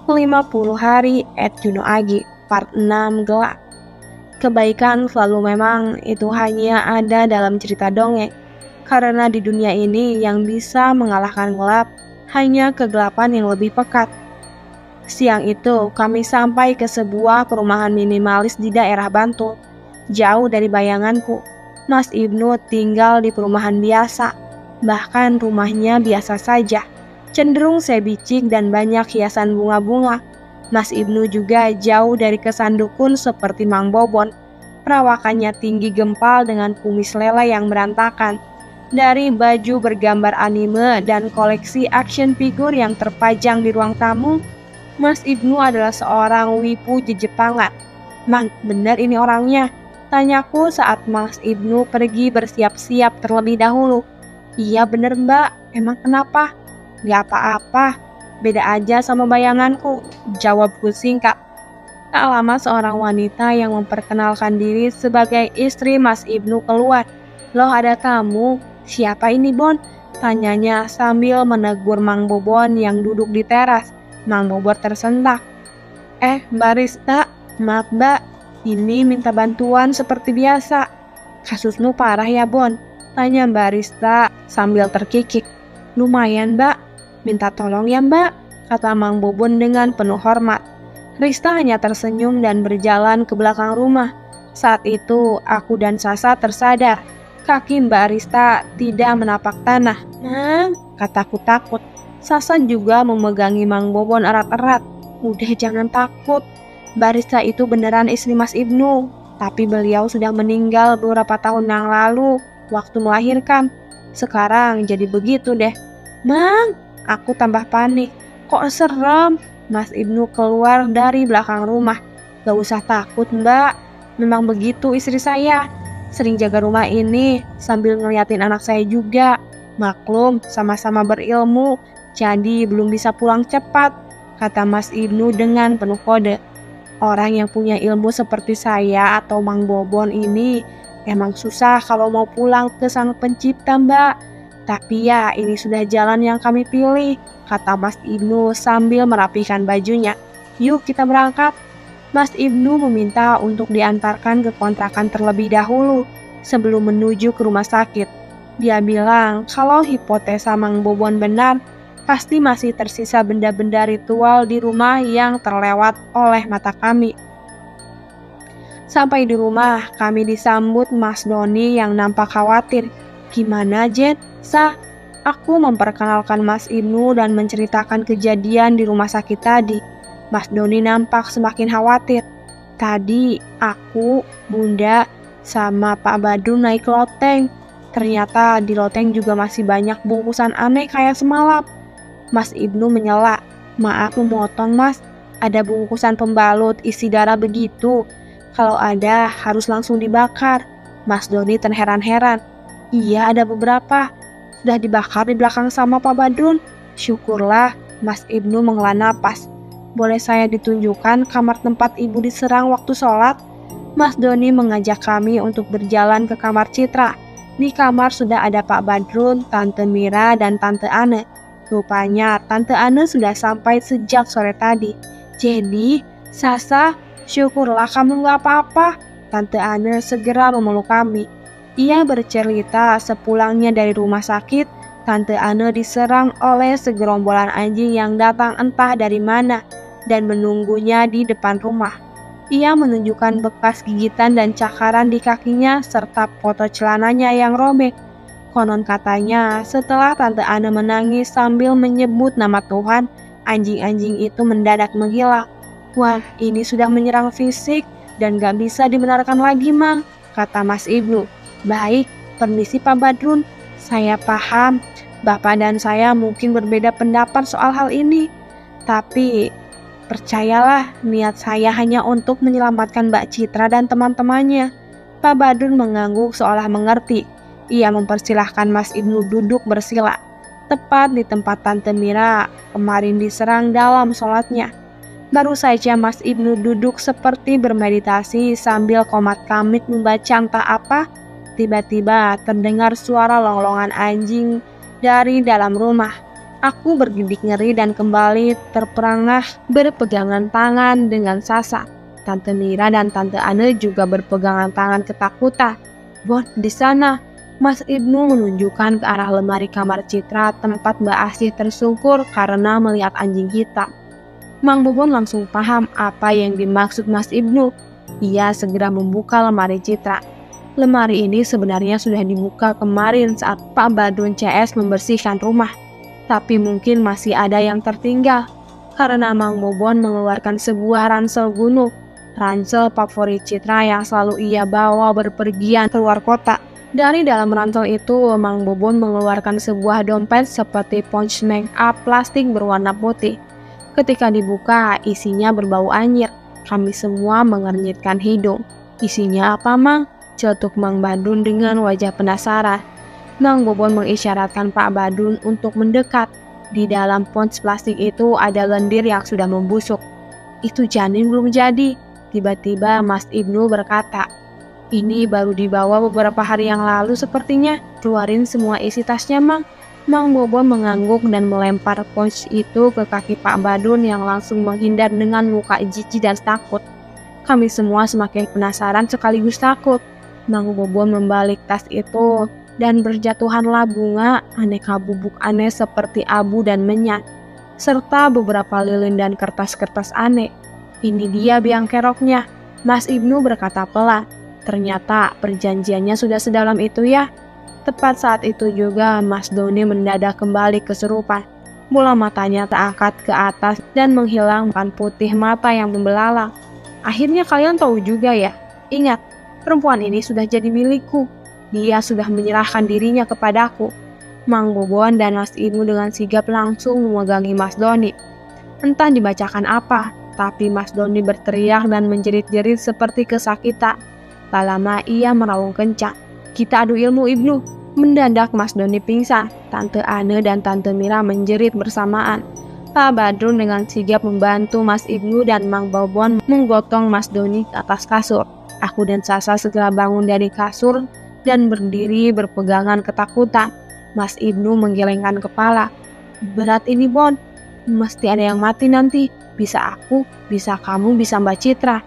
50 hari Juno Agi Part 6 Gelap. Kebaikan selalu memang itu hanya ada dalam cerita dongeng. Karena di dunia ini yang bisa mengalahkan gelap hanya kegelapan yang lebih pekat. Siang itu kami sampai ke sebuah perumahan minimalis di daerah Bantul. Jauh dari bayanganku, Mas Ibnu tinggal di perumahan biasa. Bahkan rumahnya biasa saja, cenderung sebicik dan banyak hiasan bunga-bunga. Mas Ibnu juga jauh dari kesan dukun seperti Mang Bobon. Perawakannya tinggi gempal dengan kumis lele yang berantakan. Dari baju bergambar anime dan koleksi action figure yang terpajang di ruang tamu, Mas Ibnu adalah seorang wibu Jepangan. "Mang, bener ini orangnya?" tanyaku saat Mas Ibnu pergi bersiap-siap terlebih dahulu. "Iya bener mbak, emang kenapa?" "Gak apa-apa, beda aja sama bayanganku," jawabku singkat. Tak lama seorang wanita yang memperkenalkan diri sebagai istri Mas Ibnu keluar. "Loh, ada tamu? Siapa ini, Bon?" tanyanya sambil menegur Mang Bobon yang duduk di teras. Mang Bobon tersentak. Mbak Rista, maaf mbak, ini minta bantuan seperti biasa." "Kasusmu parah ya, Bon?" tanya Mbak Rista sambil terkikik. "Lumayan mbak, minta tolong ya mbak," kata Mang Bobon dengan penuh hormat. Rista hanya tersenyum dan berjalan ke belakang rumah. Saat itu aku dan Sasa tersadar. Kaki Mbak Rista tidak menapak tanah. "Mang," kataku takut. Sasa juga memegangi Mang Bobon erat-erat. "Udah jangan takut. Mbak Rista itu beneran istri Mas Ibnu. Tapi beliau sudah meninggal beberapa tahun yang lalu waktu melahirkan. Sekarang jadi begitu deh." "Mang," aku tambah panik. "Kok serem?" Mas Ibnu keluar dari belakang rumah. "Gak usah takut mbak, memang begitu istri saya. Sering jaga rumah ini sambil ngeliatin anak saya juga. Maklum sama-sama berilmu, jadi belum bisa pulang cepat," kata Mas Ibnu dengan penuh kode. Orang yang punya ilmu seperti saya atau Mang Bobon ini emang susah kalau mau pulang ke Sang Pencipta mbak. Tapi ya ini sudah jalan yang kami pilih, kata Mas Ibnu sambil merapikan bajunya. "Yuk kita berangkat." Mas Ibnu meminta untuk diantarkan ke kontrakan terlebih dahulu sebelum menuju ke rumah sakit. Dia bilang kalau hipotesa Mang Bobon benar, pasti masih tersisa benda-benda ritual di rumah yang terlewat oleh mata kami. Sampai di rumah, kami disambut Mas Doni yang nampak khawatir. "Gimana Jen? Sa?" Aku memperkenalkan Mas Ibnu dan menceritakan kejadian di rumah sakit tadi. Mas Doni nampak semakin khawatir. "Tadi aku, Bunda, sama Pak Badun naik loteng. Ternyata di loteng juga masih banyak bungkusan aneh kayak semalam." Mas Ibnu menyela. "Maaf memotong mas, ada bungkusan pembalut isi darah begitu? Kalau ada harus langsung dibakar." Mas Doni terheran-heran. "Iya ada beberapa, sudah dibakar di belakang sama Pak Badrun." "Syukurlah," Mas Ibnu menghela napas. "Boleh saya ditunjukkan kamar tempat ibu diserang waktu sholat?" Mas Doni mengajak kami untuk berjalan ke kamar Citra. Di kamar sudah ada Pak Badrun, Tante Mira, dan Tante Ane. Rupanya Tante Ane sudah sampai sejak sore tadi. "Jadi, Sasa, syukurlah kamu gak apa-apa." Tante Ane segera memeluk kami. Ia bercerita sepulangnya dari rumah sakit, Tante Ane diserang oleh segerombolan anjing yang datang entah dari mana dan menunggunya di depan rumah. Ia menunjukkan bekas gigitan dan cakaran di kakinya serta foto celananya yang robek. Konon katanya setelah Tante Ane menangis sambil menyebut nama Tuhan, anjing-anjing itu mendadak menghilang. "Wah, ini sudah menyerang fisik dan gak bisa dibenarkan lagi, Mang," kata Mas Ibnu. "Baik, permisi Pak Badrun. Saya paham, Bapak dan saya mungkin berbeda pendapat soal hal ini. Tapi percayalah, niat saya hanya untuk menyelamatkan Mbak Citra dan teman-temannya." Pak Badrun mengangguk seolah mengerti. Ia mempersilahkan Mas Ibnu duduk bersila, tepat di tempat Tante Mira kemarin diserang dalam sholatnya. Baru saja Mas Ibnu duduk seperti bermeditasi sambil komat kamit membaca entah apa, tiba-tiba terdengar suara longlongan anjing dari dalam rumah. Aku bergidik ngeri dan kembali terperangah berpegangan tangan dengan Sasa. Tante Mira dan Tante Ane juga berpegangan tangan ketakutan. Bon, di sana, Mas Ibnu menunjukkan ke arah lemari kamar Citra tempat Mbak Asih tersungkur karena melihat anjing hitam. Mang Bobon langsung paham apa yang dimaksud Mas Ibnu. Ia segera membuka lemari Citra. Lemari ini sebenarnya sudah dibuka kemarin saat Pak Badun CS membersihkan rumah. Tapi mungkin masih ada yang tertinggal, karena Mang Bobon mengeluarkan sebuah ransel gunung, ransel favorit Citra yang selalu ia bawa berpergian keluar kota. Dari dalam ransel itu, Mang Bobon mengeluarkan sebuah dompet seperti pouch make up plastik berwarna putih. Ketika dibuka, isinya berbau anyir. Kami semua mengernyitkan hidung. Isinya apa, Mang? Cetuk Mang Badun dengan wajah penasaran. Mang Bobon mengisyaratkan Pak Badun untuk mendekat. Di dalam pouch plastik itu ada lendir yang sudah membusuk. Itu janin belum jadi. Tiba-tiba Mas Ibnu berkata, ini baru dibawa beberapa hari yang lalu sepertinya. Keluarin semua isi tasnya, Mang. Mang Bobon mengangguk dan melempar pouch itu ke kaki Pak Badun yang langsung menghindar dengan muka jijik dan takut. Kami semua semakin penasaran sekaligus takut. Mang Bobon membalik tas itu dan berjatuhanlah bunga aneka bubuk aneh seperti abu dan menyan, serta beberapa lilin dan kertas-kertas aneh. Ini dia biang keroknya, Mas Ibnu berkata pelan. Ternyata perjanjiannya sudah sedalam itu ya. Tepat saat itu juga Mas Doni mendadak kembali kesurupan. Bola matanya terangkat ke atas dan menghilangkan putih mata yang membelalang. Akhirnya kalian tahu juga ya. Ingat, perempuan ini sudah jadi milikku. Dia sudah menyerahkan dirinya kepadaku. Mang Bobon dan Mas Ibnu dengan sigap langsung memegangi Mas Doni. Entah dibacakan apa, tapi Mas Doni berteriak dan menjerit-jerit seperti kesakitan. Tak lama ia meraung kencang. Kita adu ilmu, Ibnu. Mendadak Mas Doni pingsan. Tante Ane dan Tante Mira menjerit bersamaan. Pak Badrun dengan sigap membantu Mas Ibnu dan Mang Bobon menggotong Mas Doni ke atas kasur. Aku dan Sasa segera bangun dari kasur dan berdiri berpegangan ketakutan. Mas Ibnu menggelengkan kepala. Berat ini, Bon. Mesti ada yang mati nanti. Bisa aku, bisa kamu, bisa Mbak Citra.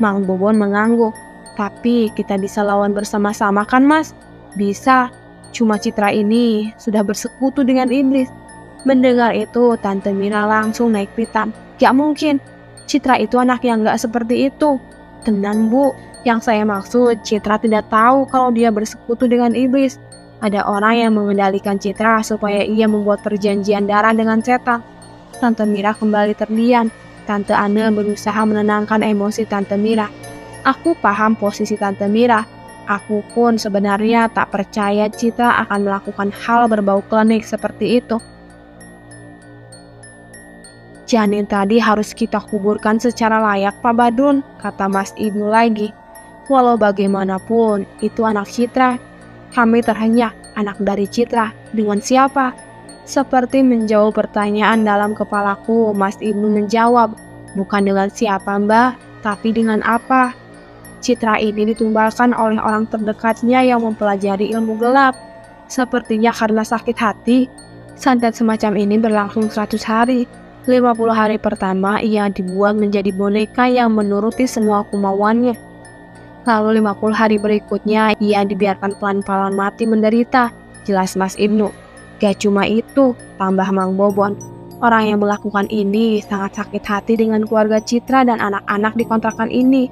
Mang Bobon mengangguk. Tapi kita bisa lawan bersama-sama kan, Mas? Bisa. Cuma Citra ini sudah bersekutu dengan iblis. Mendengar itu, Tante Mira langsung naik pitam. Gak mungkin. Citra itu anak yang gak seperti itu. Tenang, Bu. Yang saya maksud, Citra tidak tahu kalau dia bersekutu dengan iblis. Ada orang yang mengendalikan Citra supaya ia membuat perjanjian darah dengan setan. Tante Mira kembali terdiam. Tante Ane berusaha menenangkan emosi Tante Mira. Aku paham posisi Tante Mira. Aku pun sebenarnya tak percaya Citra akan melakukan hal berbau klinik seperti itu. Janin tadi harus kita kuburkan secara layak, Pak Badun, kata Mas Ibnu lagi. Walau bagaimanapun, itu anak Citra. Kami terhenyak, anak dari Citra. Dengan siapa? Seperti menjawab pertanyaan dalam kepalaku, Mas Ibnu menjawab, bukan dengan siapa, Mbak, tapi dengan apa. Citra ini ditumbalkan oleh orang terdekatnya yang mempelajari ilmu gelap. Sepertinya karena sakit hati, santet semacam ini berlangsung 100 hari. 50 hari pertama ia dibuat menjadi boneka yang menuruti semua kemauannya. Lalu 50 hari berikutnya ia dibiarkan pelan-pelan mati menderita. Jelas Mas Ibnu. Gak cuma itu, tambah Mang Bobon. Orang yang melakukan ini sangat sakit hati dengan keluarga Citra dan anak-anak di kontrakan ini.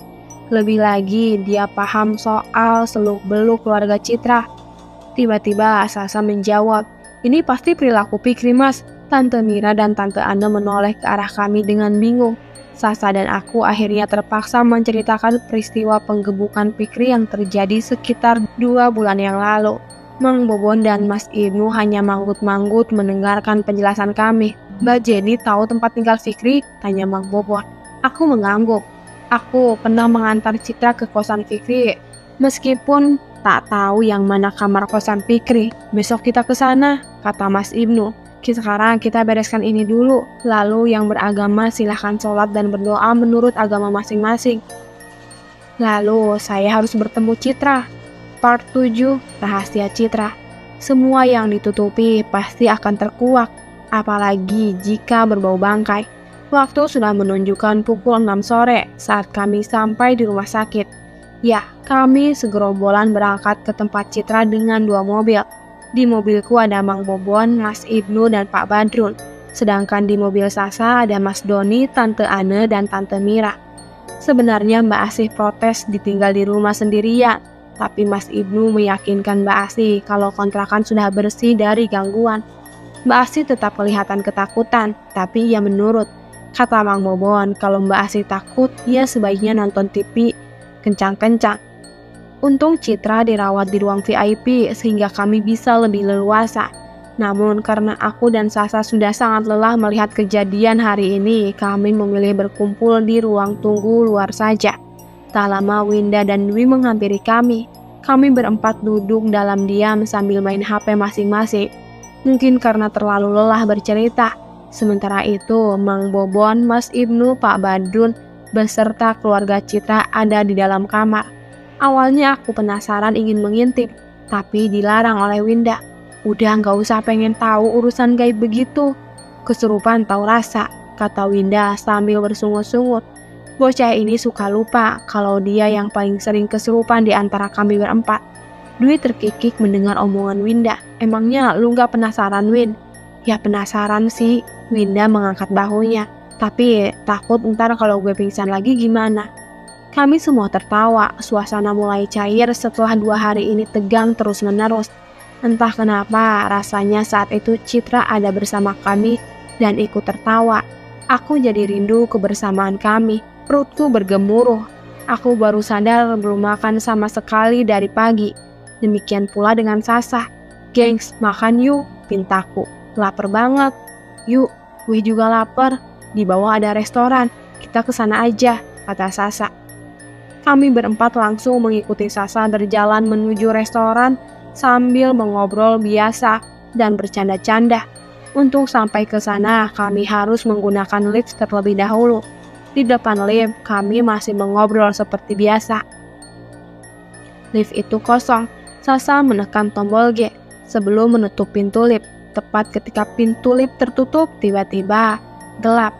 Lebih lagi, dia paham soal seluk-beluk keluarga Citra. Tiba-tiba Sasa menjawab, ini pasti perilaku Fikri, Mas. Tante Mira dan Tante Ane menoleh ke arah kami dengan bingung. Sasa dan aku akhirnya terpaksa menceritakan peristiwa penggebukan Fikri yang terjadi sekitar 2 bulan yang lalu. Mang Bobon dan Mas Ibnu hanya manggut-manggut mendengarkan penjelasan kami. Mbak Jenny tahu tempat tinggal Fikri? Tanya Mang Bobon. Aku mengangguk. Aku pernah mengantar Citra ke kosan Fikri, meskipun tak tahu yang mana kamar kosan Fikri. Besok kita ke sana, kata Mas Ibnu. Sekarang kita bereskan ini dulu, lalu yang beragama silahkan sholat dan berdoa menurut agama masing-masing. Lalu saya harus bertemu Citra. Part 7, Rahasia Citra. Semua yang ditutupi pasti akan terkuak. apalagi jika berbau bangkai. Waktu sudah menunjukkan pukul 6 sore saat kami sampai di rumah sakit. Ya, kami segerombolan berangkat ke tempat Citra dengan 2 mobil. Di mobilku ada Mang Bobon, Mas Ibnu, dan Pak Badrun. Sedangkan di mobil Sasa ada Mas Doni, Tante Ane, dan Tante Mira. Sebenarnya Mbak Asih protes ditinggal di rumah sendirian, tapi Mas Ibnu meyakinkan Mbak Asih kalau kontrakan sudah bersih dari gangguan. Mbak Asih tetap kelihatan ketakutan, tapi ia menurut. Kata Mang Bobon, kalau Mbak Asih takut, ia sebaiknya nonton TV kencang-kencang. Untung Citra dirawat di ruang VIP sehingga kami bisa lebih leluasa. Namun karena aku dan Sasa sudah sangat lelah melihat kejadian hari ini, kami memilih berkumpul di ruang tunggu luar saja. Tak lama Winda dan Dwi menghampiri kami. Kami berempat duduk dalam diam sambil main HP masing-masing. Mungkin karena terlalu lelah bercerita. Sementara itu, Mang Bobon, Mas Ibnu, Pak Badrun, beserta keluarga Citra ada di dalam kamar. Awalnya aku penasaran ingin mengintip, tapi dilarang oleh Winda. Udah nggak usah pengen tahu urusan gaib begitu. Kesurupan tahu rasa, kata Winda sambil bersungut-sungut. Bocah ini suka lupa kalau dia yang paling sering kesurupan di antara kami berempat. Dwi terkikik mendengar omongan Winda. Emangnya lu nggak penasaran, Win? Ya penasaran sih, Winda mengangkat bahunya. Tapi takut ntar kalau gue pingsan lagi gimana? Kami semua tertawa, suasana mulai cair setelah 2 hari ini tegang terus-menerus. Entah kenapa rasanya saat itu Citra ada bersama kami dan ikut tertawa. Aku jadi rindu kebersamaan kami, perutku bergemuruh. Aku baru sadar belum makan sama sekali dari pagi. Demikian pula dengan Sasa. Gengs, makan yuk, pintaku. Lapar banget. Yuk, gue juga lapar. Di bawah ada restoran. Kita ke sana aja, kata Sasa. Kami berempat langsung mengikuti Sasa berjalan menuju restoran sambil mengobrol biasa dan bercanda-canda. Untuk sampai ke sana, kami harus menggunakan lift terlebih dahulu. Di depan lift, kami masih mengobrol seperti biasa. Lift itu kosong. Sasa menekan tombol G sebelum menutup pintu lift. Tepat ketika pintu lift tertutup, tiba-tiba gelap.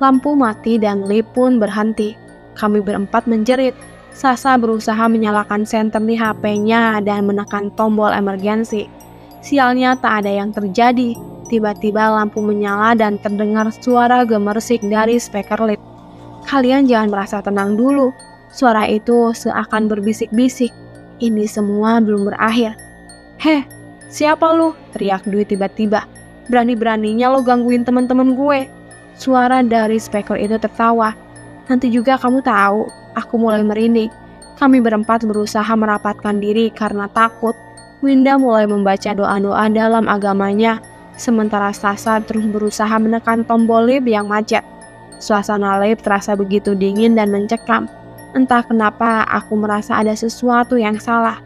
Lampu mati dan lift pun berhenti. Kami berempat menjerit. Sasa berusaha menyalakan senter di HP-nya dan menekan tombol emergensi. Sialnya tak ada yang terjadi. Tiba-tiba lampu menyala dan terdengar suara gemersik dari speaker lift. Kalian jangan merasa tenang dulu. Suara itu seakan berbisik-bisik. Ini semua belum berakhir. Heh, siapa lu? Teriak Dwi tiba-tiba. Berani-beraninya lo gangguin teman-teman gue. Suara dari speaker itu tertawa. Nanti juga kamu tahu. Aku mulai merinding. Kami berempat berusaha merapatkan diri karena takut. Winda mulai membaca doa-doa dalam agamanya. Sementara Sasa terus berusaha menekan tombol lift yang macet. Suasana lift terasa begitu dingin dan mencekam. Entah kenapa aku merasa ada sesuatu yang salah.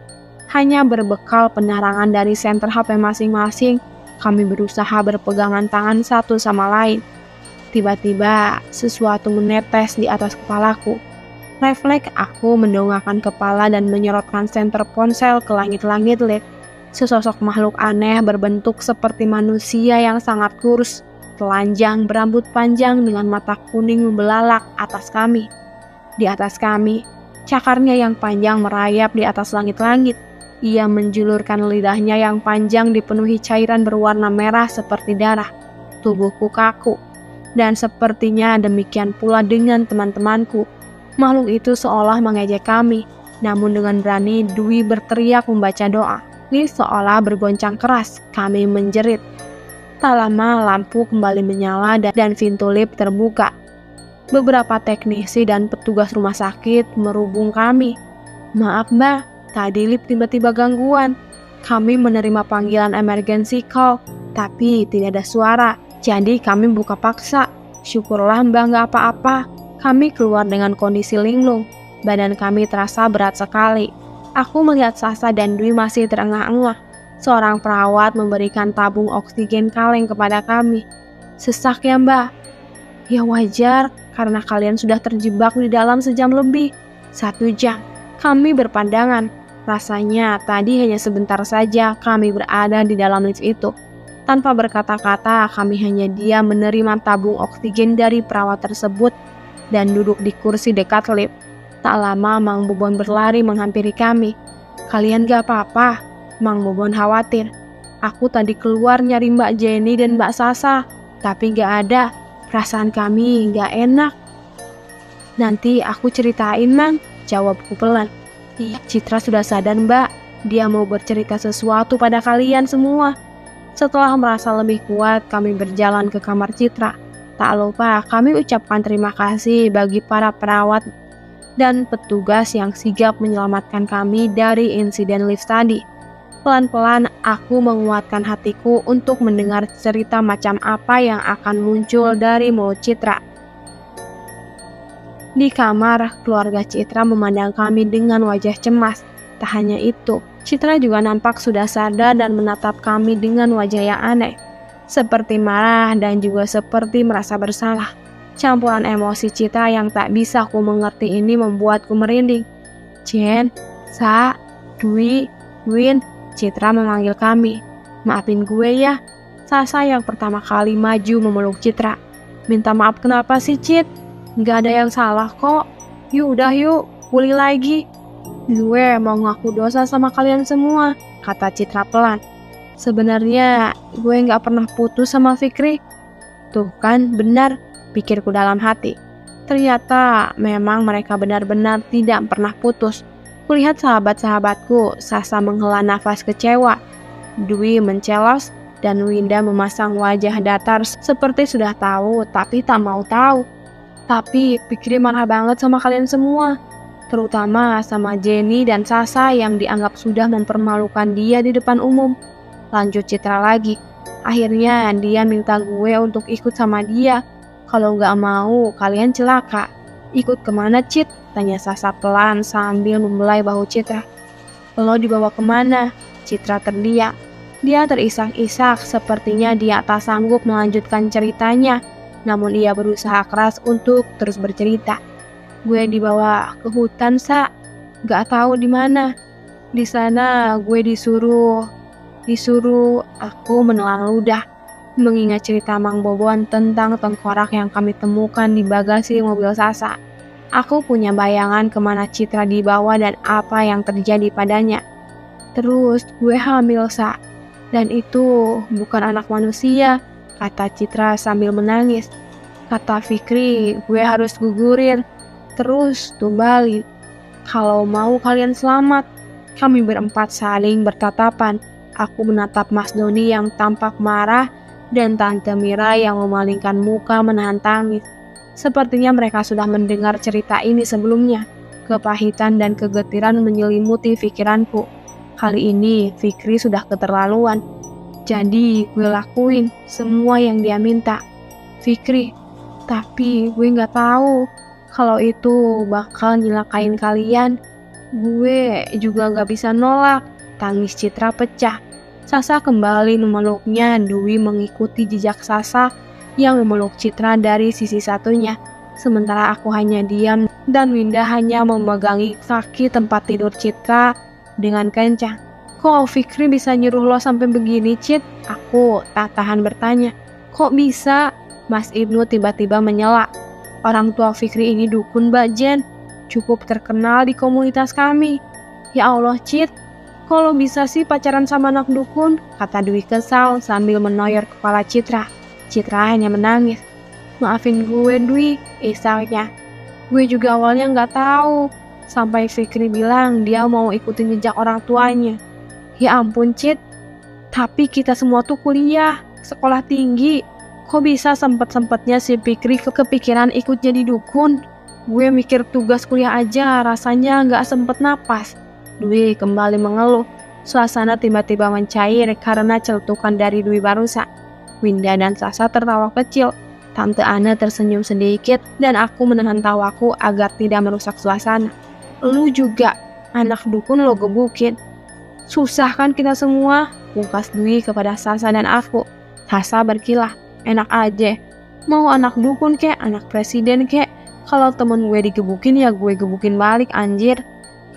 Hanya berbekal penerangan dari senter HP masing-masing, kami berusaha berpegangan tangan satu sama lain. Tiba-tiba, sesuatu menetes di atas kepalaku. Refleks aku mendongakkan kepala dan menyorotkan senter ponsel ke langit-langit lift. Sesosok makhluk aneh berbentuk seperti manusia yang sangat kurus, telanjang, berambut panjang dengan mata kuning membelalak atas kami. Di atas kami, cakarnya yang panjang merayap di atas langit-langit. Ia menjulurkan lidahnya yang panjang dipenuhi cairan berwarna merah seperti darah. Tubuhku kaku. Dan sepertinya demikian pula dengan teman-temanku. Makhluk itu seolah mengejek kami. Namun dengan berani Dwi berteriak membaca doa. Lift seolah bergoncang keras. Kami menjerit. Tak lama lampu kembali menyala dan pintu lift terbuka. Beberapa teknisi dan petugas rumah sakit merubung kami. Maaf mbak, tadi lift tiba-tiba gangguan. Kami menerima panggilan emergency call, tapi tidak ada suara. Jadi kami buka paksa. Syukurlah mbak nggak apa-apa. Kami keluar dengan kondisi linglung. Badan kami terasa berat sekali. Aku melihat Sasa dan Dwi masih terengah-engah. Seorang perawat memberikan tabung oksigen kaleng kepada kami. Sesak ya mbak? Ya wajar, karena kalian sudah terjebak di dalam sejam lebih. 1 jam. Kami berpandangan. Rasanya tadi hanya sebentar saja kami berada di dalam lift itu. Tanpa berkata-kata, kami hanya diam menerima tabung oksigen dari perawat tersebut dan duduk di kursi dekat lift. Tak lama Mang Bobon berlari menghampiri kami. "Kalian gak apa-apa?" Mang Bobon khawatir. "Aku tadi keluar nyari Mbak Jenny dan Mbak Sasa, tapi gak ada. Perasaan kami gak enak." "Nanti aku ceritain, Mang," jawabku pelan. "Iya, Citra sudah sadar, Mbak. Dia mau bercerita sesuatu pada kalian semua." Setelah merasa lebih kuat, kami berjalan ke kamar Citra. Tak lupa kami ucapkan terima kasih bagi para perawat dan petugas yang sigap menyelamatkan kami dari insiden lift tadi. Pelan-pelan aku menguatkan hatiku untuk mendengar cerita macam apa yang akan muncul dari mulut Citra. Di kamar, keluarga Citra memandang kami dengan wajah cemas. Tak hanya itu, Citra juga nampak sudah sadar dan menatap kami dengan wajah yang aneh, seperti marah dan juga seperti merasa bersalah. Campuran emosi Citra yang tak bisa ku mengerti ini membuatku merinding. "Jen, Sa, Dwi, Win," Citra memanggil kami. "Maafin gue ya." Sasa yang pertama kali maju memeluk Citra. "Minta maaf kenapa sih, Cit? Gak ada yang salah kok. Yuk udah yuk, pulih lagi." "Gue mau ngaku dosa sama kalian semua," kata Citra pelan. "Sebenarnya gue gak pernah putus sama Fikri." "Tuh kan, benar," pikirku dalam hati. Ternyata memang mereka benar-benar tidak pernah putus. Kulihat sahabat-sahabatku, Sasa menghela nafas kecewa, Dwi mencelos, dan Winda memasang wajah datar seperti sudah tahu tapi tak mau tahu. Tapi Fikri marah banget sama kalian semua, terutama sama Jenny dan Sasa yang dianggap sudah mempermalukan dia di depan umum. Lanjut Citra lagi. "Akhirnya dia minta gue untuk ikut sama dia. Kalau nggak mau, kalian celaka." "Ikut kemana, Cit?" tanya Sasa pelan sambil membelai bahu Citra. "Lo dibawa kemana?" Citra terdiam. Dia terisak-isak, sepertinya dia tak sanggup melanjutkan ceritanya. Namun ia berusaha keras untuk terus bercerita. "Gue dibawa ke hutan, Sa. Gak tahu di mana. Di sana gue disuruh. Aku menelan ludah, mengingat cerita Mang Bobon tentang tengkorak yang kami temukan di bagasi mobil Sasa. Aku punya bayangan kemana Citra dibawa dan apa yang terjadi padanya. Terus gue hamil, Sa. Dan itu bukan anak manusia," kata Citra sambil menangis. "Kata Fikri, gue harus gugurin, terus tumbali. Kalau mau kalian selamat." Kami berempat saling bertatapan. Aku menatap Mas Doni yang tampak marah dan Tante Mira yang memalingkan muka menahan tangis. Sepertinya mereka sudah mendengar cerita ini sebelumnya. Kepahitan dan kegetiran menyelimuti pikiranku. Kali ini Fikri sudah keterlaluan. Jadi gue lakuin semua yang dia minta. "Fikri, tapi gue gak tahu kalau itu bakal nyelakain kalian." "Gue juga gak bisa nolak." Tangis Citra pecah. Sasa kembali memeluknya. Dwi mengikuti jejak Sasa yang memeluk Citra dari sisi satunya. Sementara aku hanya diam dan Winda hanya memegangi kaki tempat tidur Citra dengan kencang. "Kok Fikri bisa nyuruh lo sampai begini, Cit?" Aku tak tahan bertanya. "Kok bisa?" Mas Ibnu tiba-tiba menyela. "Orang tua Fikri ini dukun, Mbak Jen. Cukup terkenal di komunitas kami." "Ya Allah, Cit, kok lo bisa sih pacaran sama anak dukun?" kata Dwi kesal sambil menoyor kepala Citra. Citra hanya menangis. "Maafin gue, Dwi," isaknya. "Gue juga awalnya nggak tahu, sampai Fikri bilang dia mau ikutin jejak orang tuanya." "Ya ampun, Cit. Tapi kita semua tuh kuliah, sekolah tinggi. Kok bisa sempet-sempetnya si Fikri kepikiran ikut jadi dukun? Gue mikir tugas kuliah aja rasanya nggak sempet napas." Dwi kembali mengeluh. Suasana tiba-tiba mencair karena celutukan dari Dwi barusan. Winda dan Sasa tertawa kecil. Tante Ana tersenyum sedikit dan aku menahan tawaku agar tidak merusak suasana. "Lu juga anak dukun lo gebukin. Susah kan kita semua?" pungkas Dwi kepada Sasa dan aku. Sasa berkilah. "Enak aja. Mau anak dukun kek, anak presiden kek. Kalau temen gue digebukin ya gue gebukin balik, anjir."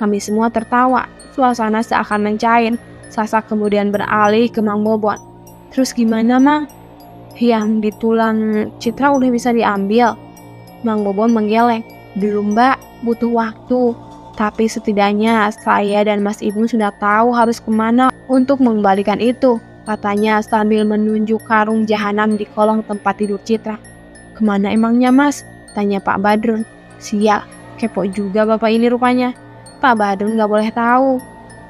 Kami semua tertawa. Suasana seakan mencair. Sasa kemudian beralih ke Mang Bobon. Terus gimana, Mang? Yang di tulang Citra udah bisa diambil? Mang Bobon menggeleng. Belum, Mbak, butuh waktu. Tapi setidaknya saya dan Mas Ibnu sudah tahu harus kemana untuk mengembalikan itu, katanya sambil menunjuk karung jahanam di kolong tempat tidur Citra. Kemana emangnya, Mas? Tanya Pak Badrun. Sial, kepo juga bapak ini rupanya. Pak Badrun gak boleh tahu.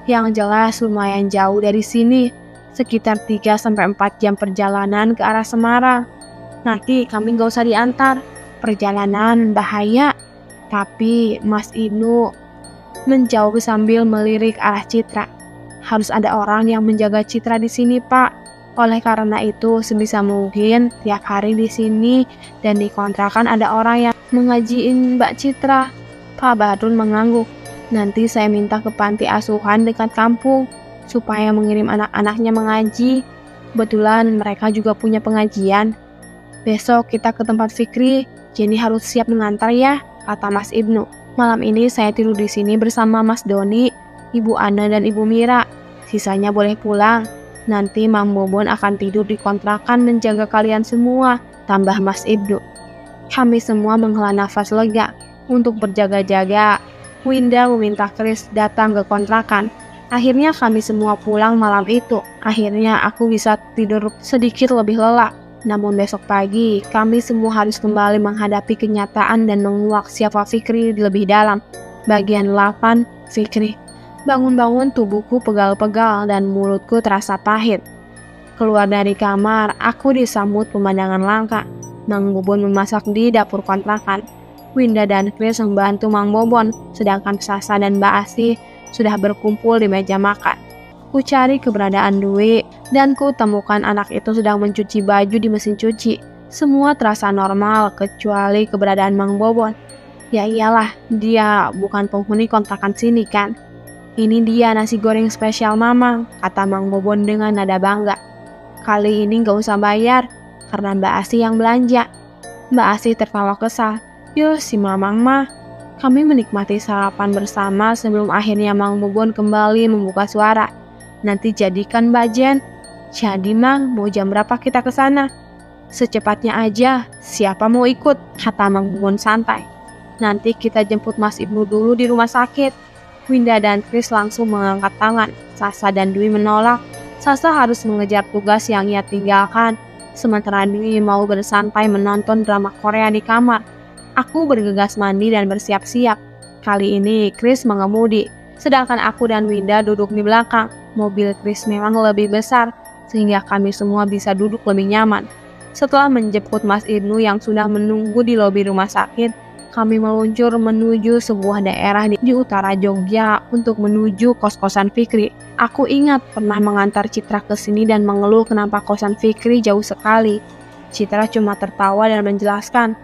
Yang jelas lumayan jauh dari sini, sekitar 3-4 jam perjalanan ke arah Semarang. Nanti kami gak usah diantar, perjalanan bahaya. Tapi Mas Ibnu menjauh sambil melirik arah Citra. Harus ada orang yang menjaga Citra di sini, Pak. Oleh karena itu, sebisa mungkin tiap hari di sini dan di kontrakan ada orang yang mengajiin Mbak Citra. Pak Badrun mengangguk. Nanti saya minta ke panti asuhan dekat kampung supaya mengirim anak-anaknya mengaji. Kebetulan mereka juga punya pengajian. Besok kita ke tempat Fikri, Jenny harus siap mengantar ya, kata Mas Ibnu. Malam ini saya tidur di sini bersama Mas Doni, Ibu Ana dan Ibu Mira. Sisanya boleh pulang. Nanti Mang Bobon akan tidur di kontrakan menjaga kalian semua, tambah Mas Ibnu. Kami semua menghela nafas lega. Untuk berjaga-jaga, Winda meminta Chris datang ke kontrakan. Akhirnya kami semua pulang malam itu. Akhirnya aku bisa tidur sedikit lebih lelap. Namun besok pagi, kami semua harus kembali menghadapi kenyataan dan menguak siapa Fikri lebih dalam. Bagian 8, Fikri. Bangun-bangun tubuhku pegal-pegal dan mulutku terasa pahit. Keluar dari kamar, aku disambut pemandangan langka. Mang Bobon memasak di dapur kontrakan. Winda dan Chris membantu Mang Bobon, sedangkan Sasa dan Mbak Asih sudah berkumpul di meja makan. Ku cari keberadaan Dwi dan ku temukan anak itu sedang mencuci baju di mesin cuci. Semua terasa normal kecuali keberadaan Mang Bobon. Ya iyalah, dia bukan penghuni kontrakan sini kan. Ini dia nasi goreng spesial Mamang, kata Mang Bobon dengan nada bangga. Kali ini gak usah bayar, karena Mbak Asih yang belanja. Mbak Asih tertawa kesal. Yuh, si Mamang mah. Kami menikmati sarapan bersama sebelum akhirnya Mang Bobon kembali membuka suara. Nanti jadikan Mbak Jen. Jadi Mang, mau jam berapa kita ke sana? Secepatnya aja, siapa mau ikut? Kata Mang Bobon santai. Nanti kita jemput Mas Ibnu dulu di rumah sakit. Winda dan Chris langsung mengangkat tangan. Sasa dan Dwi menolak. Sasa harus mengejar tugas yang ia tinggalkan. Sementara Dwi mau bersantai menonton drama Korea di kamar. Aku bergegas mandi dan bersiap-siap. Kali ini Chris mengemudi, sedangkan aku dan Winda duduk di belakang. Mobil Chris memang lebih besar, sehingga kami semua bisa duduk lebih nyaman. Setelah menjemput Mas Ibnu yang sudah menunggu di lobi rumah sakit, kami meluncur menuju sebuah daerah di utara Jogja untuk menuju kos-kosan Fikri. Aku ingat pernah mengantar Citra ke sini dan mengeluh kenapa kosan Fikri jauh sekali. Citra cuma tertawa dan menjelaskan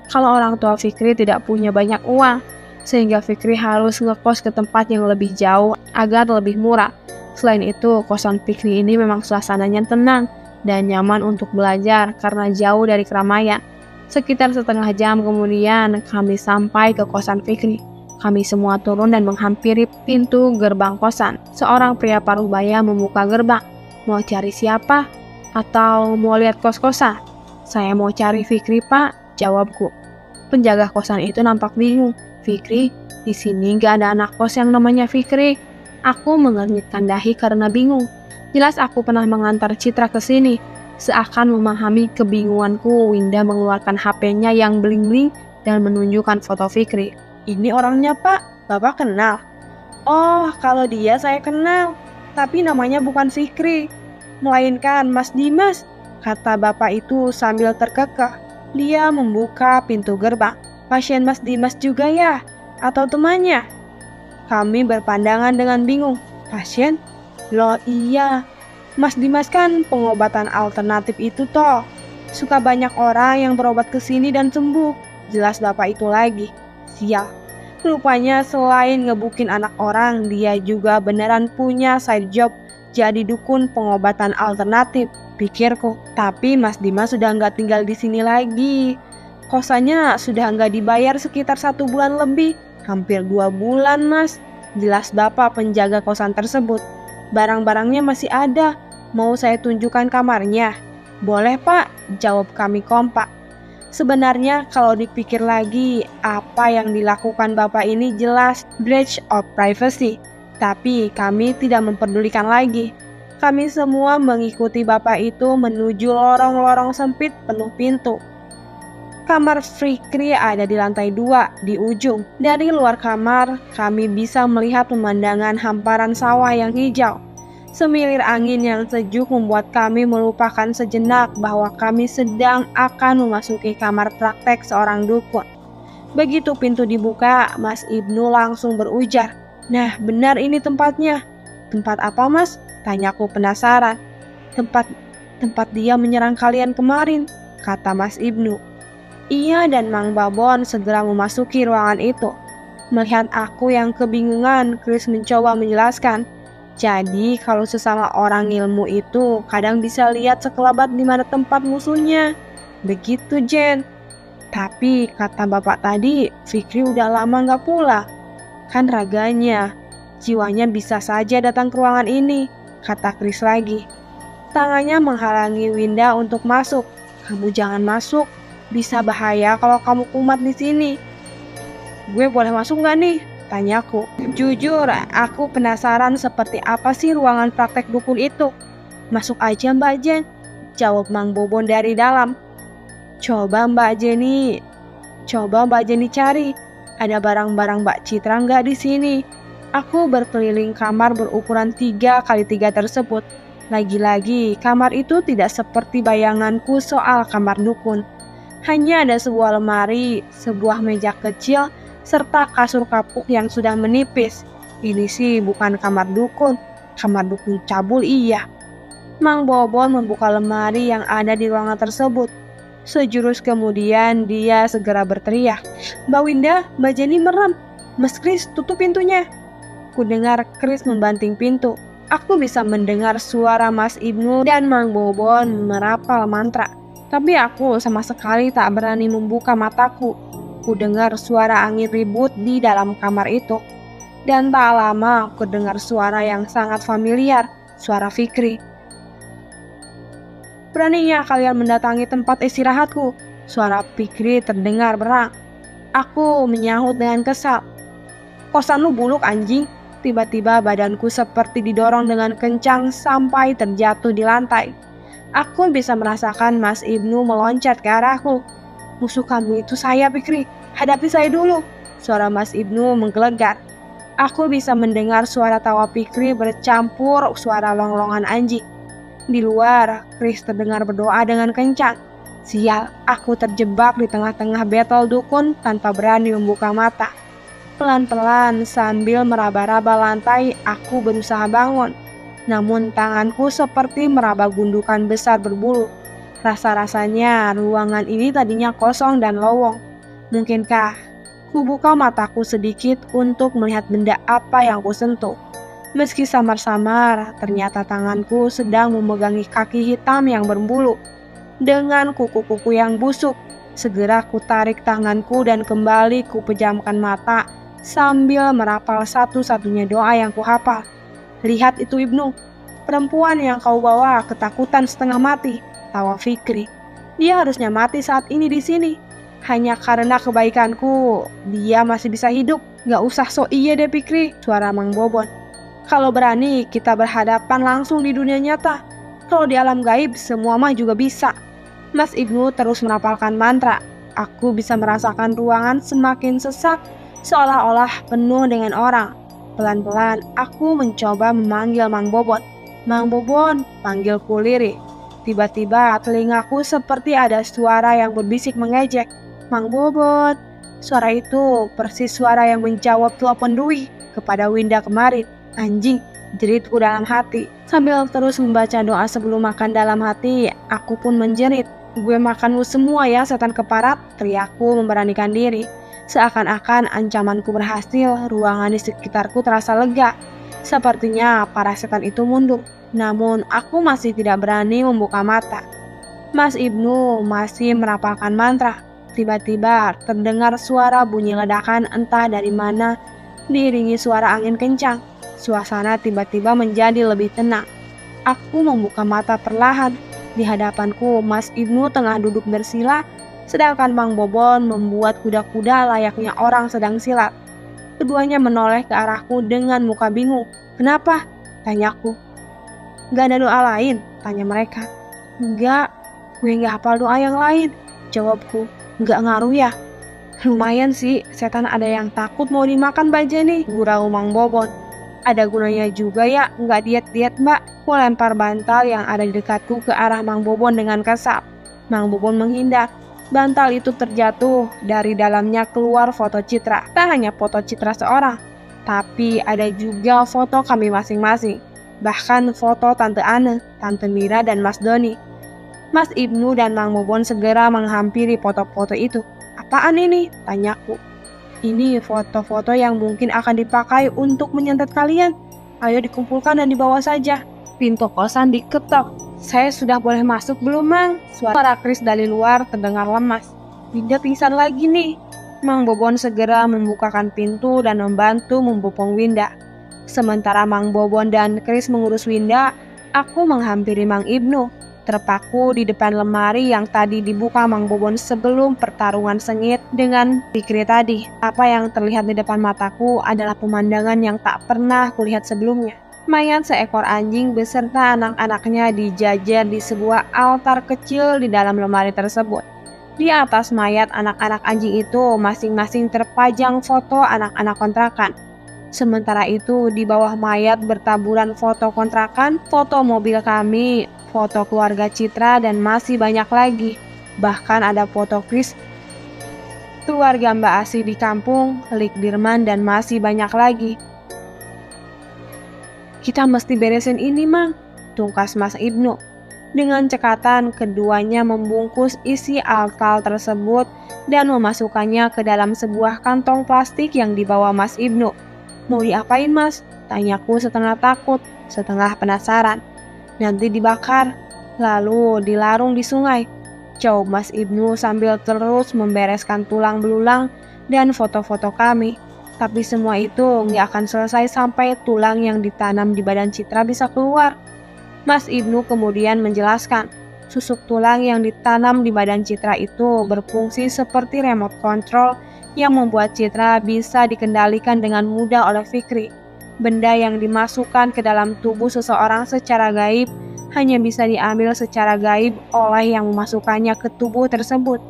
kalau orang tua Fikri tidak punya banyak uang, sehingga Fikri harus ngekos ke tempat yang lebih jauh agar lebih murah. Selain itu, kosan Fikri ini memang suasananya tenang dan nyaman untuk belajar karena jauh dari keramaian. Sekitar setengah jam kemudian, kami sampai ke kosan Fikri. Kami semua turun dan menghampiri pintu gerbang kosan. Seorang pria parubaya membuka gerbang. Mau cari siapa? Atau mau lihat kos-kosan? Saya mau cari Fikri, Pak, jawabku. Penjaga kosan itu nampak bingung. Fikri, di sini gak ada anak kos yang namanya Fikri. Aku mengernyitkan dahi karena bingung. Jelas aku pernah mengantar Citra ke sini. Seakan memahami kebingunganku, Winda mengeluarkan HP-nya yang bling-bling dan menunjukkan foto Fikri. Ini orangnya, Pak. Bapak kenal? Oh, kalau dia saya kenal. Tapi namanya bukan Fikri, melainkan Mas Dimas, kata bapak itu sambil terkekeh. Dia membuka pintu gerbang. Pasien Mas Dimas juga ya? Atau temannya? Kami berpandangan dengan bingung. Pasien? Loh iya. Mas Dimas kan pengobatan alternatif itu toh. Suka banyak orang yang berobat ke sini dan sembuh. Jelas bapak itu lagi. Sial. Rupanya selain ngebukin anak orang, dia juga beneran punya side job jadi dukun pengobatan alternatif, pikirku. Tapi Mas Dimas sudah nggak tinggal di sini lagi. Kosannya sudah nggak dibayar sekitar 1 bulan lebih. Hampir 2 bulan, Mas. Jelas bapak penjaga kosan tersebut. Barang-barangnya masih ada, Mau saya tunjukkan kamarnya? Boleh Pak, jawab kami kompak. Sebenarnya kalau dipikir lagi, apa yang dilakukan Bapak ini jelas breach of privacy. Tapi kami tidak memperdulikan lagi. Kami semua mengikuti Bapak itu menuju lorong-lorong sempit penuh pintu. Kamar Fikri ada di lantai 2 di ujung. Dari luar kamar, kami bisa melihat pemandangan hamparan sawah yang hijau. Semilir angin yang sejuk membuat kami melupakan sejenak bahwa kami sedang akan memasuki kamar praktek seorang dukun. Begitu pintu dibuka, Mas Ibnu langsung berujar, "Nah, benar ini tempatnya." "Tempat apa, Mas?" tanyaku penasaran. Tempat dia menyerang kalian kemarin," kata Mas Ibnu. Ia dan Mang Babon segera memasuki ruangan itu. Melihat aku yang kebingungan, Chris mencoba menjelaskan. Jadi kalau sesama orang ilmu itu kadang bisa lihat sekelebat di mana tempat musuhnya. Begitu Jen. Tapi kata bapak tadi, Fikri udah lama gak pulang. Kan raganya, jiwanya bisa saja datang ke ruangan ini, kata Chris lagi. Tangannya menghalangi Winda untuk masuk. Kamu jangan masuk. Bisa bahaya kalau kamu kumat di sini. Gue boleh masuk nggak nih? Tanyaku. Jujur, aku penasaran seperti apa sih ruangan praktek dukun itu. Masuk aja Mbak Jen, jawab Mang Bobon dari dalam. Coba Mbak Jenny cari. Ada barang-barang Mbak Citra nggak di sini? Aku berkeliling kamar berukuran 3x3 tersebut. Lagi-lagi, kamar itu tidak seperti bayanganku soal kamar dukun. Hanya ada sebuah lemari, sebuah meja kecil, serta kasur kapuk yang sudah menipis. Ini sih bukan kamar dukun cabul iya. Mang Bobon membuka lemari yang ada di ruangan tersebut. Sejurus kemudian dia segera berteriak, "Mbak Winda, Mbak Jenny merem. Mas Chris, tutup pintunya." Kudengar Chris membanting pintu. Aku bisa mendengar suara Mas Ibnu dan Mang Bobon merapal mantra. Tapi aku sama sekali tak berani membuka mataku. Ku dengar suara angin ribut di dalam kamar itu. Dan tak lama aku dengar suara yang sangat familiar, suara Fikri. "Beraninya kalian mendatangi tempat istirahatku," suara Fikri terdengar berang. Aku menyahut dengan kesal. "Kosan lu buluk anjing." Tiba-tiba badanku seperti didorong dengan kencang sampai terjatuh di lantai. Aku bisa merasakan Mas Ibnu meloncat ke arahku. "Musuh kamu itu saya, Fikri. Hadapi saya dulu." Suara Mas Ibnu menggelegar. Aku bisa mendengar suara tawa Fikri bercampur suara longlongan anjing. Di luar, Chris terdengar berdoa dengan kencang. Sial, aku terjebak di tengah-tengah battle dukun tanpa berani membuka mata. Pelan-pelan sambil meraba-raba lantai, aku berusaha bangun. Namun tanganku seperti meraba gundukan besar berbulu. Rasa-rasanya ruangan ini tadinya kosong dan lowong. Mungkinkah ku buka mataku sedikit untuk melihat benda apa yang ku sentuh? Meski samar-samar, ternyata tanganku sedang memegangi kaki hitam yang berbulu. Dengan kuku-kuku yang busuk, segera ku tarik tanganku dan kembali ku pejamkan mata sambil merapal satu-satunya doa yang ku hafal. "Lihat itu Ibnu, perempuan yang kau bawa ketakutan setengah mati," tawa Fikri. "Dia harusnya mati saat ini di sini. Hanya karena kebaikanku, dia masih bisa hidup. Gak usah so iya deh Fikri," suara Mang Bobon. "Kalau berani kita berhadapan langsung di dunia nyata. Kalau di alam gaib semua mah juga bisa." Mas Ibnu terus merapalkan mantra. Aku bisa merasakan ruangan semakin sesak, seolah-olah penuh dengan orang. Pelan-pelan aku mencoba memanggil Mang Bobon. "Mang Bobon," panggilku lirih. Tiba-tiba telingaku seperti ada suara yang berbisik mengejek. "Mang Bobon." Suara itu persis suara yang menjawab telepon Dwi kepada Winda kemarin. "Anjing," jeritku dalam hati. Sambil terus membaca doa sebelum makan dalam hati, aku pun menjerit. "Gue makan lu semua ya setan keparat," teriakku memberanikan diri. Seakan-akan ancamanku berhasil, ruangan di sekitarku terasa lega. Sepertinya para setan itu mundur. Namun aku masih tidak berani membuka mata. Mas Ibnu masih merapalkan mantra. Tiba-tiba terdengar suara bunyi ledakan entah dari mana, diiringi suara angin kencang. Suasana tiba-tiba menjadi lebih tenang. Aku membuka mata perlahan. Di hadapanku, Mas Ibnu tengah duduk bersila, sedangkan Mang Bobon membuat kuda-kuda layaknya orang sedang silat. Keduanya menoleh ke arahku dengan muka bingung. "Kenapa?" tanyaku. "Gak ada doa lain?" tanya mereka. "Enggak, gue gak hafal doa yang lain," jawabku. "Nggak ngaruh ya?" "Lumayan sih, setan ada yang takut mau dimakan baja nih," gurau Mang Bobon. "Ada gunanya juga ya, nggak diet-diet mbak." Ku lempar bantal yang ada di dekatku ke arah Mang Bobon dengan kesal. Mang Bobon menghindar. Bantal itu terjatuh, dari dalamnya keluar foto Citra. Tak hanya foto Citra seorang, tapi ada juga foto kami masing-masing. Bahkan foto Tante Ane, Tante Mira, dan Mas Doni. Mas Ibnu dan Mang Bobon segera menghampiri foto-foto itu. "Apaan ini?" tanyaku. "Ini foto-foto yang mungkin akan dipakai untuk menyantet kalian. Ayo dikumpulkan dan dibawa saja." Pintu kosan diketok. "Saya sudah boleh masuk belum, Mang?" Suara Kris dari luar terdengar lemas. "Winda pingsan lagi nih." Mang Bobon segera membukakan pintu dan membantu membopong Winda. Sementara Mang Bobon dan Kris mengurus Winda, aku menghampiri Mang Ibnu, terpaku di depan lemari yang tadi dibuka Mang Bobon sebelum pertarungan sengit dengan Fikri tadi. Apa yang terlihat di depan mataku adalah pemandangan yang tak pernah kulihat sebelumnya. Mayat seekor anjing beserta anak-anaknya dijajar di sebuah altar kecil di dalam lemari tersebut. Di atas mayat anak-anak anjing itu masing-masing terpajang foto anak-anak kontrakan. Sementara itu di bawah mayat bertaburan foto kontrakan, foto mobil kami, foto keluarga Citra, dan masih banyak lagi. Bahkan ada foto Kris, keluarga Mbak Asih di kampung, Lik Dirman, dan masih banyak lagi. "Kita mesti beresin ini, Mang," tungkas Mas Ibnu. Dengan cekatan, keduanya membungkus isi altar tersebut dan memasukkannya ke dalam sebuah kantong plastik yang dibawa Mas Ibnu. "Mau diapain, Mas?" tanyaku setengah takut, setengah penasaran. "Nanti dibakar, lalu dilarung di sungai," jawab Mas Ibnu sambil terus membereskan tulang belulang dan foto-foto kami. Tapi semua itu nggak akan selesai sampai tulang yang ditanam di badan Citra bisa keluar. Mas Ibnu kemudian menjelaskan, susuk tulang yang ditanam di badan Citra itu berfungsi seperti remote control yang membuat Citra bisa dikendalikan dengan mudah oleh Fikri. Benda yang dimasukkan ke dalam tubuh seseorang secara gaib hanya bisa diambil secara gaib oleh yang memasukkannya ke tubuh tersebut.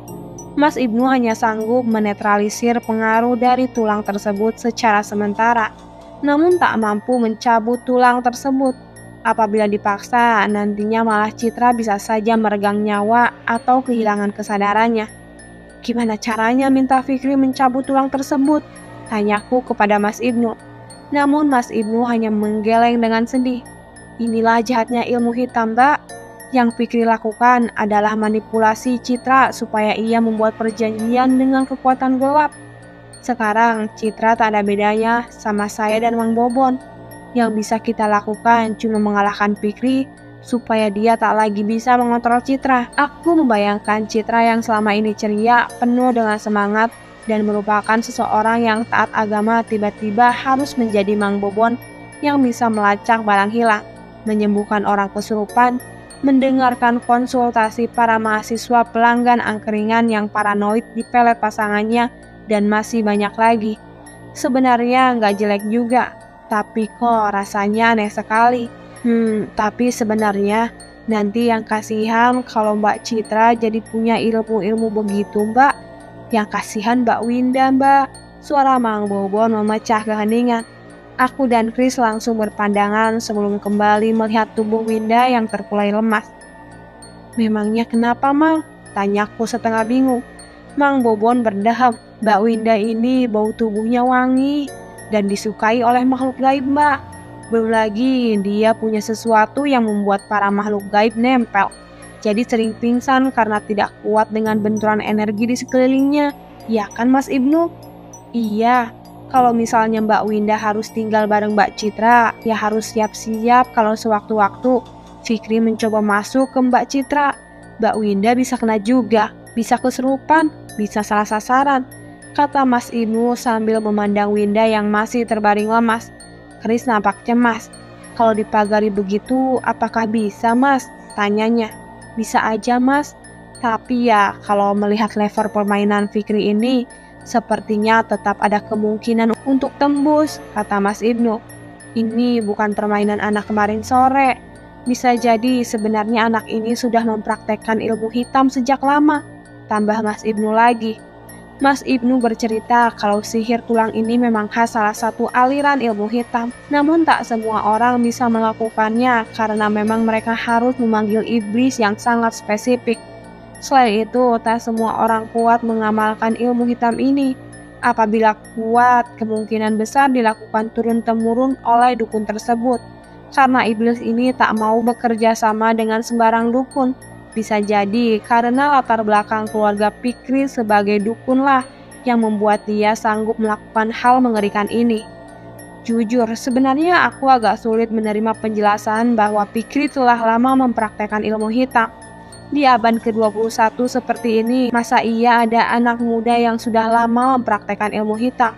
Mas Ibnu hanya sanggup menetralisir pengaruh dari tulang tersebut secara sementara, namun tak mampu mencabut tulang tersebut. Apabila dipaksa, nantinya malah Citra bisa saja meregang nyawa atau kehilangan kesadarannya. "Gimana caranya minta Fikri mencabut tulang tersebut?" tanyaku kepada Mas Ibnu. Namun Mas Ibnu hanya menggeleng dengan sedih. "Inilah jahatnya ilmu hitam, Mbak. Yang Fikri lakukan adalah manipulasi Citra supaya ia membuat perjanjian dengan kekuatan gelap. Sekarang Citra tak ada bedanya sama saya dan Mang Bobon. Yang bisa kita lakukan cuma mengalahkan Fikri supaya dia tak lagi bisa mengontrol Citra." Aku membayangkan Citra yang selama ini ceria, penuh dengan semangat, dan merupakan seseorang yang taat agama tiba-tiba harus menjadi Mang Bobon yang bisa melacak barang hilang, menyembuhkan orang kesurupan, mendengarkan konsultasi para mahasiswa pelanggan angkringan yang paranoid dipelet pasangannya, dan masih banyak lagi. Sebenarnya nggak jelek juga, tapi kok rasanya aneh sekali. Tapi sebenarnya nanti yang kasihan kalau Mbak Citra jadi punya ilmu-ilmu begitu, Mbak. Yang kasihan Mbak Winda, Mbak. Suara Mang Bobon memecah keheningan. Aku dan Kris langsung berpandangan sebelum kembali melihat tubuh Winda yang terkulai lemas. "Memangnya kenapa, Mang?" tanyaku setengah bingung. Mang Bobon berdaham. "Mbak Winda ini bau tubuhnya wangi dan disukai oleh makhluk gaib, Mbak. Belum lagi dia punya sesuatu yang membuat para makhluk gaib nempel. Jadi sering pingsan karena tidak kuat dengan benturan energi di sekelilingnya. Ya kan, Mas Ibnu?" "Iya. Kalau misalnya Mbak Winda harus tinggal bareng Mbak Citra, ya harus siap-siap kalau sewaktu-waktu Fikri mencoba masuk ke Mbak Citra. Mbak Winda bisa kena juga, bisa kesurupan, bisa salah sasaran," kata Mas Ibnu sambil memandang Winda yang masih terbaring lemas. Kris nampak cemas. Kalau dipagari begitu, apakah bisa, Mas? Tanyanya. Bisa aja, Mas. Tapi ya, kalau melihat level permainan Fikri ini, sepertinya tetap ada kemungkinan untuk tembus, kata Mas Ibnu. Ini bukan permainan anak kemarin sore. Bisa jadi sebenarnya anak ini sudah mempraktekkan ilmu hitam sejak lama, tambah Mas Ibnu lagi. Mas Ibnu bercerita kalau sihir tulang ini memang khas salah satu aliran ilmu hitam. Namun tak semua orang bisa melakukannya karena memang mereka harus memanggil iblis yang sangat spesifik. Selain itu, tak semua orang kuat mengamalkan ilmu hitam ini. Apabila kuat, kemungkinan besar dilakukan turun-temurun oleh dukun tersebut. Karena iblis ini tak mau bekerja sama dengan sembarang dukun. Bisa jadi karena latar belakang keluarga Fikri sebagai dukunlah yang membuat dia sanggup melakukan hal mengerikan ini. Jujur, sebenarnya aku agak sulit menerima penjelasan bahwa Fikri telah lama mempraktekkan ilmu hitam. Di abad ke-21 seperti ini, masa iya ada anak muda yang sudah lama mempraktekkan ilmu hitam?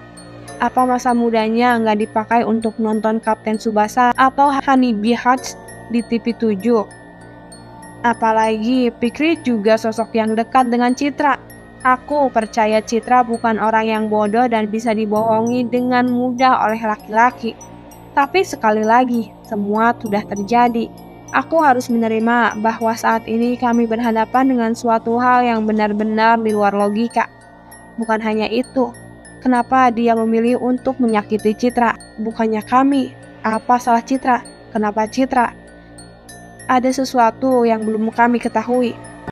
Apa masa mudanya nggak dipakai untuk nonton Kapten Tsubasa atau Honey Bee Hatch di TV 7? Apalagi Fikri juga sosok yang dekat dengan Citra. Aku percaya Citra bukan orang yang bodoh dan bisa dibohongi dengan mudah oleh laki-laki. Tapi sekali lagi, semua sudah terjadi. Aku harus menerima bahwa saat ini kami berhadapan dengan suatu hal yang benar-benar di luar logika. Bukan hanya itu, kenapa dia memilih untuk menyakiti Citra? Bukannya kami. Apa salah Citra? Kenapa Citra? Ada sesuatu yang belum kami ketahui.